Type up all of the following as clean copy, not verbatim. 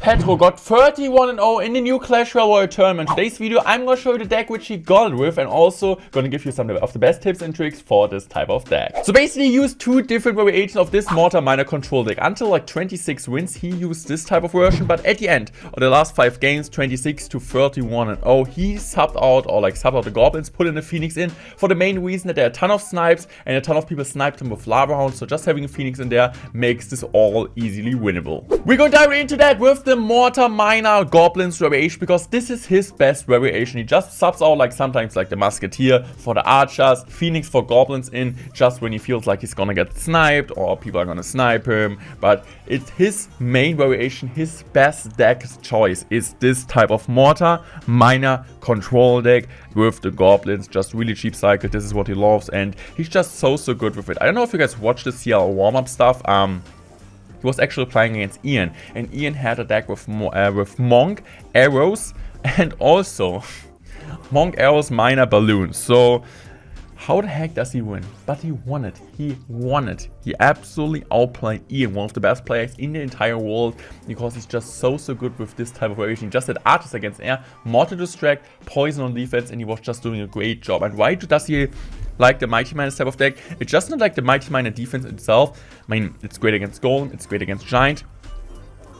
Petro got 31-0 in the new Clash Royale tournament. In today's video, I'm gonna show you the deck which he got it with, and also gonna give you some of the best tips and tricks for this type of deck. So basically, he used two different variations of this mortar miner control deck. Until like 26 wins, he used this type of version, but at the end of the last 5 games, 26 to 31-0, he subbed out the goblins, put in the Phoenix in for the main reason that there are a ton of snipes and a ton of people sniped him with lava hounds. So just having a Phoenix in there makes this all easily winnable. We're going directly into that with the mortar miner goblins variation, because this is his best variation. He just subs out like sometimes like the musketeer for the archers, Phoenix for goblins in just when he feels like he's gonna get sniped or people are gonna snipe him. But it's his main variation, his best deck choice is this type of mortar miner control deck with the goblins. Just really cheap cycle. This is what he loves, and he's just so good with it. I don't know if you guys watched the CL warm-up stuff. He was actually playing against Ian, and Ian had a deck with Monk, Arrows, and also Monk, Arrows, Miner, Balloons. So how the heck does he win? But he won it. He won it. He absolutely outplayed Ian, one of the best players in the entire world, because he's just so good with this type of variation. He just had archers against air, mortar distract, poison on defense, and he was just doing a great job. And why does he like the Mighty Miner type of deck? It's just not like the Mighty Miner defense itself. I mean, it's great against Golem, it's great against Giant,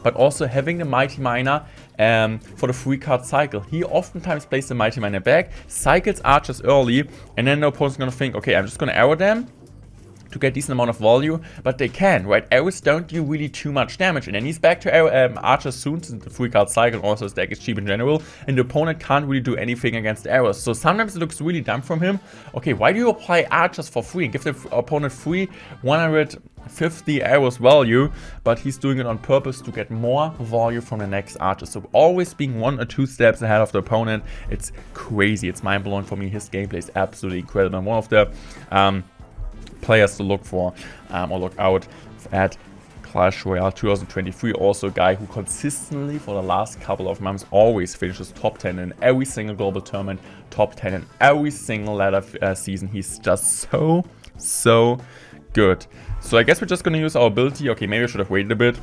but also having the Mighty Miner for the 3-card cycle. He oftentimes plays the Mighty Miner back, cycles archers early, and then the opponent's gonna think, okay, I'm just gonna arrow them to get a decent amount of value, but they can, right? Arrows don't do really too much damage, and then he's back to archers soon, since the 3-card cycle. Also, his deck is cheap in general, and the opponent can't really do anything against arrows. So sometimes it looks really dumb from him. Okay, why do you apply archers for free and give the opponent free 150 arrows value? But he's doing it on purpose to get more value from the next archer. So always being 1 or 2 steps ahead of the opponent. It's crazy. It's mind-blowing for me. His gameplay is absolutely incredible, and one of the players to look for or look out at Clash Royale 2023. Also a guy who consistently for the last couple of months always finishes top 10 in every single global tournament, top 10 in every single ladder season. He's just so good. So I guess we're just gonna use our ability. Okay, maybe I should have waited a bit.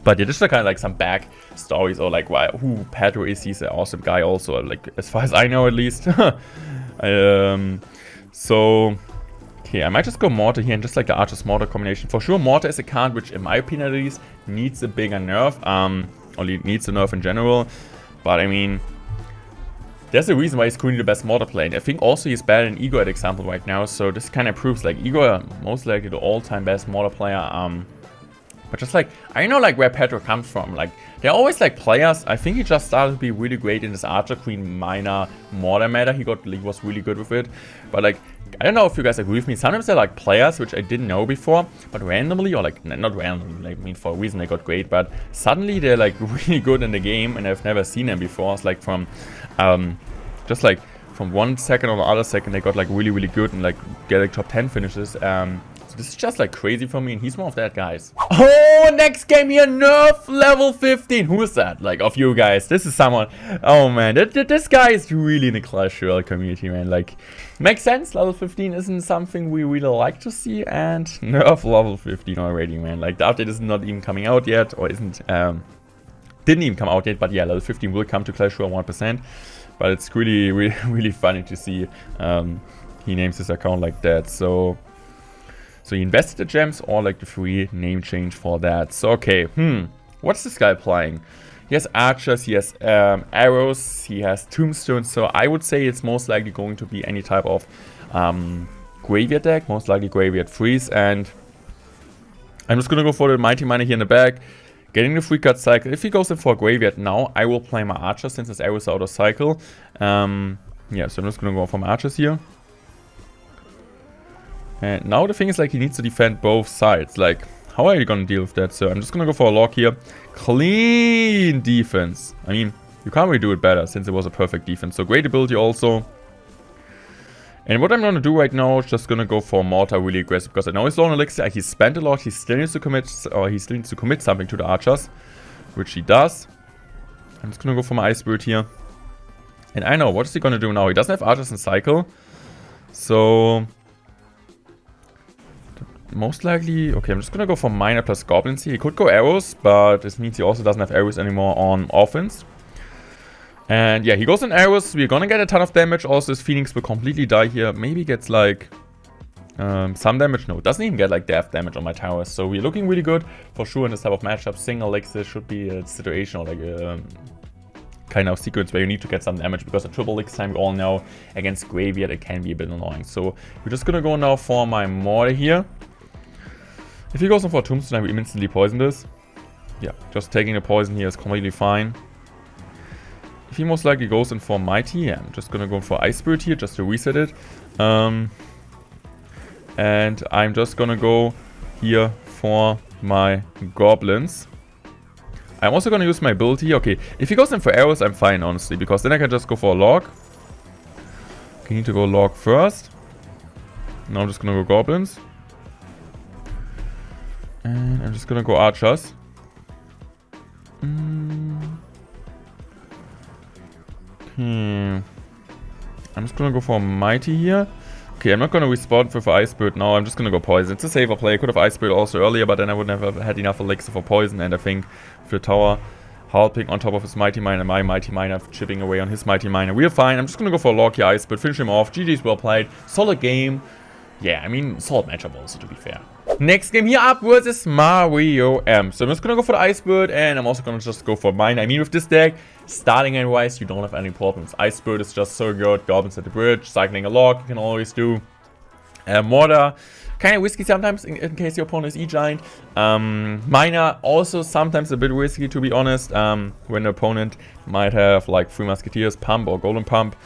But yeah, this is kind of like some back stories, or like who Petro is. He's an awesome guy also, like as far as I know at least. So okay, I might just go Mortar here, and just like the Archer's Mortar combination. For sure, Mortar is a card which, in my opinion at least, needs a bigger nerf. Only needs a nerf in general. But I mean, there's a reason why he's currently the best Mortar player. And I think also he's better than Igor at example right now. So this kind of proves like Igor most likely the all-time best Mortar player. But just like, I don't know like where Petro comes from. Like, they're always like players. I think he just started to be really great in this Archer Queen Miner Mortar meta. He was really good with it. But like, I don't know if you guys agree with me. Sometimes they're like players which I didn't know before, but randomly, or like not randomly, like, I mean for a reason they got great, but suddenly they're like really good in the game, and I've never seen them before. It's like from just like from 1 second or the other second they got like really good and like get like top 10 finishes. So this is just like crazy for me, and he's one of that guys. Oh, next game here, Nerf level 15. Who is that? Like, of you guys, this is someone. Oh man, this guy is really in the Clash Royale community, man. Like, makes sense. Level 15 isn't something we really like to see, and Nerf level 15 already, man. Like, the update is not even coming out yet, or isn't didn't even come out yet. But yeah, level 15 will come to Clash Royale 1%. But it's really funny to see he names his account like that. So he invested the gems, or like the free name change for that. So okay, what's this guy playing? He has archers, he has arrows, he has tombstones. So I would say it's most likely going to be any type of graveyard deck, most likely graveyard freeze. And I'm just gonna go for the Mighty Miner here in the back, getting the 3-card cycle. If he goes in for a graveyard now, I will play my archer since his arrows are out of cycle. Yeah, so I'm just gonna go for my archers here. And now the thing is, like, he needs to defend both sides. Like, how are you gonna deal with that? So I'm just gonna go for a lock here. Clean defense. I mean, you can't really do it better since it was a perfect defense. So great ability also. And what I'm gonna do right now is just gonna go for Mortar really aggressive, because I know he's low on elixir. He spent a lot. He still needs to commit, something to the archers, which he does. I'm just gonna go for my Ice Spirit here. And I know, what is he gonna do now? He doesn't have archers in cycle. So most likely... Okay, I'm just gonna go for Miner plus Goblins here. He could go arrows, but this means he also doesn't have arrows anymore on offense. And yeah, he goes in arrows. We're gonna get a ton of damage. Also, his Phoenix will completely die here. Maybe gets like... some damage. No, it doesn't even get like death damage on my towers. So we're looking really good for sure in this type of matchup. Single elixir should be a situation or like a kind of sequence where you need to get some damage, because a triple elixir time we all know against Graveyard it can be a bit annoying. So we're just gonna go now for my mortar here. If he goes in for Tombstone, we instantly poison this. Yeah, just taking the poison here is completely fine. If he most likely goes in for Mighty, yeah, I'm just gonna go for Ice Spirit here just to reset it. And I'm just gonna go here for my Goblins. I'm also gonna use my ability. Okay, if he goes in for arrows, I'm fine, honestly, because then I can just go for a log. Okay, need to go log first. Now I'm just gonna go Goblins. And I'm just gonna go archers. Okay. I'm just gonna go for Mighty here. Okay, I'm not gonna respond for Ice Spirit now. I'm just gonna go Poison. It's a safer play. I could have Ice Spirit also earlier, but then I wouldn't have had enough elixir for Poison. And I think with the tower helping on top of his Mighty Miner, my Mighty Miner chipping away on his Mighty Miner, we're fine. I'm just gonna go for a log here, Ice Spirit, finish him off. GG's well played. Solid game. Yeah, I mean, solid matchup also, to be fair. Next game here up versus Mario M. So I'm just gonna go for the Ice Bird, and I'm also gonna just go for mine. I mean, with this deck, starting end wise, you don't have any problems. Ice Bird is just so good. Goblins at the bridge, cycling a log, you can always do. Mortar, kind of risky sometimes in case your opponent is E-Giant. Miner, also sometimes a bit risky, to be honest, when the opponent might have like 3 Musketeers, Pump or Golden Pump.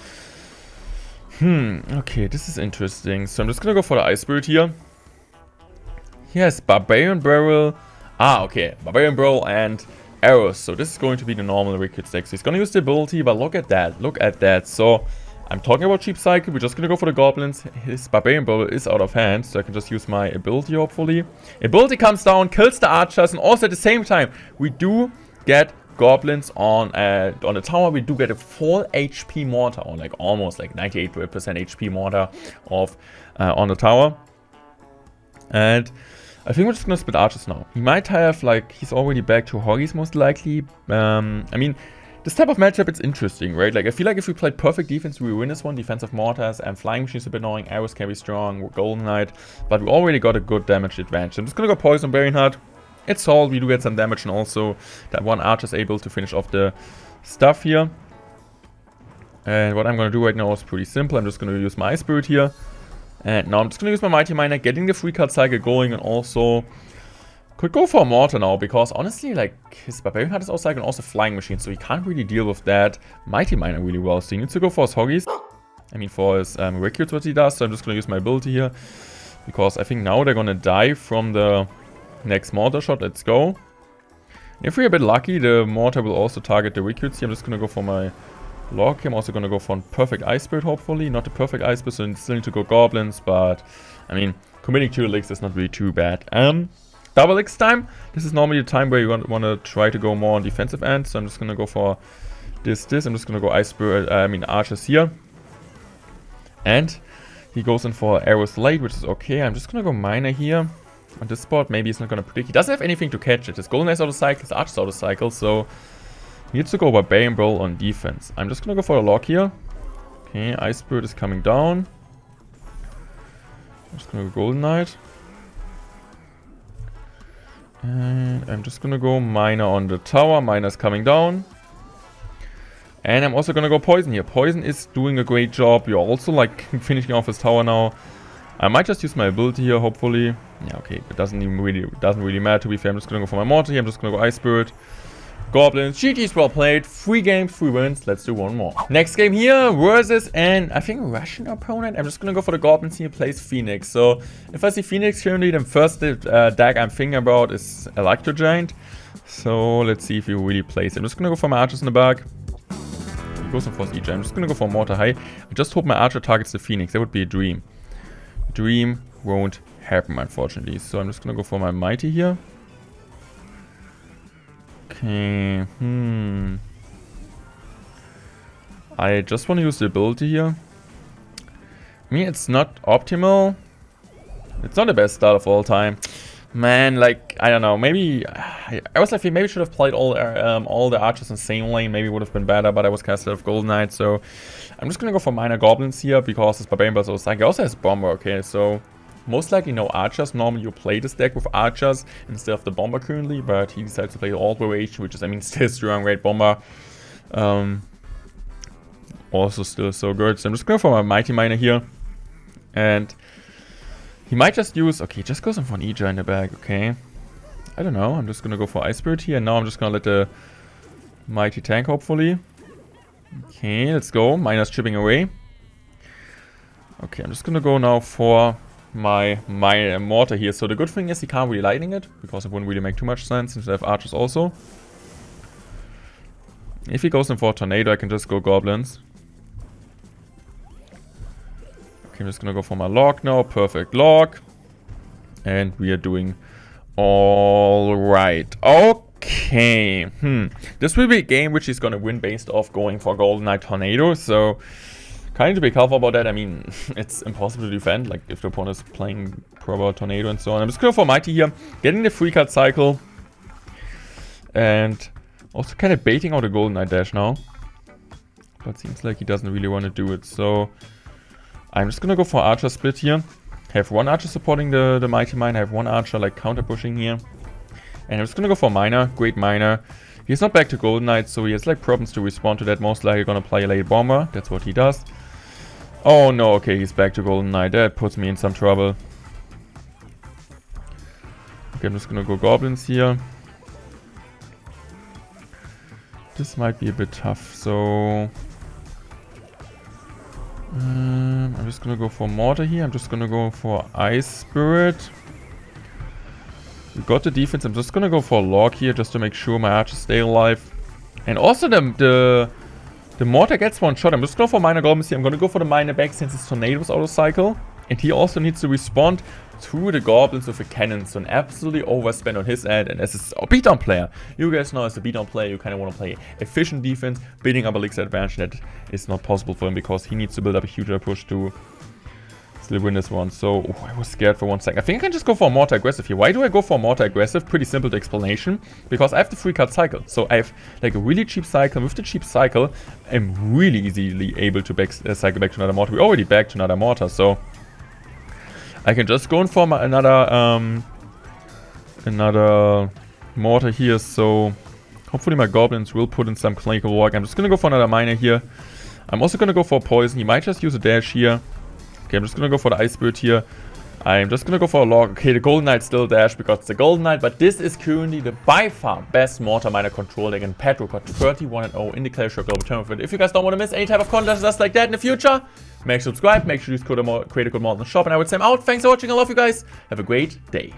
Okay, this is interesting. So I'm just gonna go for the Ice Spirit here. Yes, Barbarian Barrel. Ah, okay. Barbarian Barrel and arrows. So this is going to be the normal Wicked deck. So he's gonna use the ability, but look at that. Look at that. So I'm talking about cheap cycle. We're just gonna go for the Goblins. His Barbarian Barrel is out of hand, so I can just use my ability, hopefully. Ability comes down, kills the archers, and also at the same time, we do get Goblins on the tower. We do get a full HP mortar, or like almost like 98% HP mortar of on the tower. And I think we're just gonna split archers now. He might have like, he's already back to Hoggies most likely. I mean, this type of matchup, it's interesting, right? Like, I feel like if we played perfect defense, we win this one. Defensive mortars and flying machines a bit annoying. Arrows can be strong. Golden Knight, but we already got a good damage advantage. I'm just gonna go Poison Bearing Heart. It's solid. We do get some damage, and also that one archer is able to finish off the stuff here. And what I'm gonna do right now is pretty simple. I'm just gonna use my Ice Spirit here. And now I'm just gonna use my Mighty Miner, getting the free card cycle going, and also could go for a Mortar now, because honestly, like, his Barbarian Heart is also cycle and also Flying Machine, so he can't really deal with that Mighty Miner really well. So he needs to go for his Hoggies. I mean, for his Recruits, what he does. So I'm just gonna use my ability here, because I think now they're gonna die from the next Mortar shot. Let's go. If we're a bit lucky, the Mortar will also target the Recruits here. I'm just gonna go for my Log. I'm also gonna go for a perfect Ice Spirit, hopefully. Not a perfect Ice Spirit, so I still need to go Goblins, but I mean, committing 2 elixirs is not really too bad. Double X time. This is normally the time where you want to try to go more on defensive end, so I'm just gonna go for this. I'm just gonna go Ice Spirit, Archers here. And he goes in for Arrows late, which is okay. I'm just gonna go Miner here on this spot. Maybe he's not gonna predict. He doesn't have anything to catch it. His Golden Knight's out of cycle, his Archer's out of cycle, so he needs to go Barbarian Brawl on defense. I'm just gonna go for a log here. Okay, Ice Spirit is coming down. I'm just gonna go Golden Knight. And I'm just gonna go Miner on the tower. Miner's coming down. And I'm also gonna go Poison here. Poison is doing a great job. You're also like finishing off his tower now. I might just use my ability here, hopefully. Yeah, okay, it doesn't really matter, to be fair. I'm just gonna go for my Mortar here. I'm just gonna go Ice Spirit. Goblins, GG's well played. 3 games, 3 wins. Let's do one more. Next game here versus an, I think, Russian opponent. I'm just gonna go for the Goblins here, plays Phoenix. So if I see Phoenix currently, then first deck I'm thinking about is Electro Giant. So let's see if he really plays. I'm just gonna go for my Archers in the back. He goes in for his E-Giant. I'm just gonna go for Mortar High. I just hope my Archer targets the Phoenix. That would be a dream. Dream won't happen, unfortunately. So I'm just gonna go for my Mighty here. Okay, I just want to use the ability here. I mean, it's not optimal. It's not the best start of all time. Man, like, I don't know, maybe... I was like, maybe should have played all the archers in same lane. Maybe would have been better, but I was casted of Golden Knight, so... I'm just gonna go for minor goblins here, because this Barbarian Boss also, he also has Bomber, okay, so... Most likely no archers. Normally you play this deck with archers instead of the Bomber currently, but he decides to play all variation, which is, I mean, still strong, great Bomber. Also still so good. So I'm just going for my Mighty Miner here. And he might just use... Okay, just goes in for an Eja in the back, okay. I don't know. I'm just going to go for Ice Spirit here. And now I'm just going to let the Mighty tank, hopefully. Okay, let's go. Miner's chipping away. Okay, I'm just going to go now for my mortar here. So the good thing is he can't really lightning it, because it wouldn't really make too much sense since I have archers also. If he goes in for a tornado, I can just go goblins. Okay, I'm just gonna go for my log now. Perfect log. And we are doing all right. Okay. This will be a game which he's gonna win based off going for Golden Knight Tornado. So kind of be careful about that. I mean, it's impossible to defend, like if the opponent is playing proper Tornado and so on. I'm just going for Mighty here, getting the free card cycle, and also kind of baiting out a Golden Knight dash now. But seems like he doesn't really want to do it. So I'm just gonna go for Archer split here. Have one Archer supporting the Mighty Mine. I have one Archer like counter pushing here. And I'm just gonna go for Miner, Great Miner. He's not back to Golden Knight, so he has like problems to respond to that. Most likely gonna play a late Bomber. That's what he does. Oh no, okay, he's back to Golden Knight. That puts me in some trouble. Okay, I'm just gonna go Goblins here. This might be a bit tough, so... I'm just gonna go for Mortar here. I'm just gonna go for Ice Spirit. We got the defense. I'm just gonna go for a Log here, just to make sure my archers stay alive. And also the Mortar gets one shot. I'm just going for Minor Goblins here. I'm gonna go for the Miner back since it's Tornado's auto cycle. And he also needs to respond to the Goblins with a cannon. So an absolutely overspend on his end. And as a beatdown player, you guys know as a beatdown player, you kind of want to play efficient defense, building up a elixir advantage. That is not possible for him because he needs to build up a huge push to still win this one. So I was scared for 1 second. I think I can just go for a Mortar Aggressive here. Why do I go for a Mortar Aggressive? Pretty simple explanation. Because I have the free card cycle. So I have like a really cheap cycle. With the cheap cycle, I'm really easily able to cycle back to another Mortar. We already back to another Mortar, so I can just go in for another Mortar here. So hopefully my Goblins will put in some clinical work. I'm just gonna go for another Miner here. I'm also gonna go for Poison. He might just use a dash here. Okay, I'm just gonna go for the Ice Spirit here. I'm just gonna go for a Log. Okay, the Golden Knight still dash because it's a Golden Knight, but this is currently the by far best Mortar Miner control deck, and Pedro got 31-0 in the Clash Royale Global Tournament. If you guys don't want to miss any type of content just like that in the future, make sure to subscribe, make sure you create a code Morten shop, and I would say I'm out. Thanks for watching, I love you guys. Have a great day.